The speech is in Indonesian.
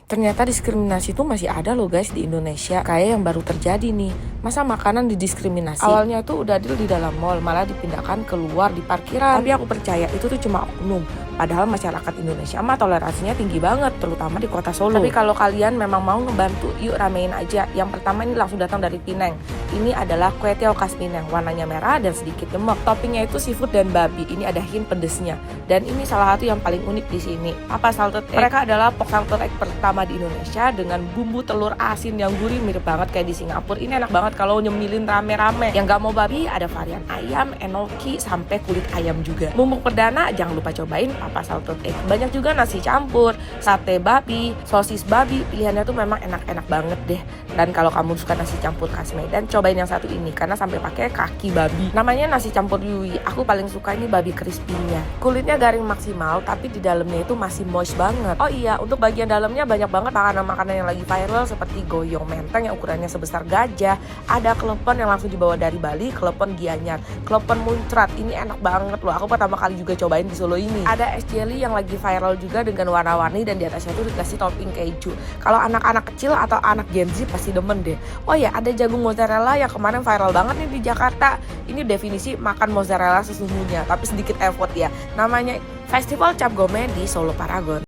Ternyata diskriminasi itu masih ada loh guys di Indonesia. Kayak yang baru terjadi nih. Masa makanan didiskriminasi? Awalnya tuh udah deal di dalam mall, malah dipindahkan keluar di parkiran. Tapi aku percaya itu tuh cuma oknum. Padahal masyarakat Indonesia mah toleransinya tinggi banget, terutama di kota Solo. Tapi kalau kalian memang mau ngebantu, yuk ramein aja. Yang pertama ini langsung datang dari Pineng. Ini adalah kue tiaw khas Pineng, warnanya merah dan sedikit gemuk. Toppingnya itu seafood dan babi. Ini ada hint pedesnya. Dan ini salah satu yang paling unik di sini. Apa salted egg? Mereka adalah pork salted egg pertama di Indonesia dengan bumbu telur asin yang gurih, mirip banget kayak di Singapura. Ini enak banget kalau nyemilin rame-rame. Yang gak mau babi ada varian ayam, enoki, sampai kulit ayam juga. Bumbu perdana jangan lupa cobain apa salted egg. Banyak juga nasi campur, sate babi, sosis babi. Pilihannya tuh memang enak-enak banget deh. Dan kalau kamu suka nasi campur khas Medan, cobain yang satu ini karena sampai pakai kaki babi. Namanya nasi campur Yui. Aku paling suka ini babi crispy-nya. Kulitnya garing maksimal, tapi di dalamnya itu masih moist banget. Oh iya, untuk bagian dalamnya banyak banget makanan-makanan yang lagi viral seperti goyong menteng yang ukurannya sebesar gajah. Ada klepon yang langsung dibawa dari Bali, klepon Gianyar, klepon muncrat. Ini enak banget loh. Aku pertama kali juga cobain di Solo ini. Ada es jelly yang lagi viral juga dengan warna-warni dan di atasnya tuh dikasih topping keju. Kalau anak-anak kecil atau anak Gen Z pasti demen deh. Oh ya, ada jagung mozzarella yang kemarin viral banget nih di Jakarta. Ini definisi makan mozzarella sesungguhnya, tapi sedikit effort ya. Namanya Festival Cap Gome di Solo Paragon.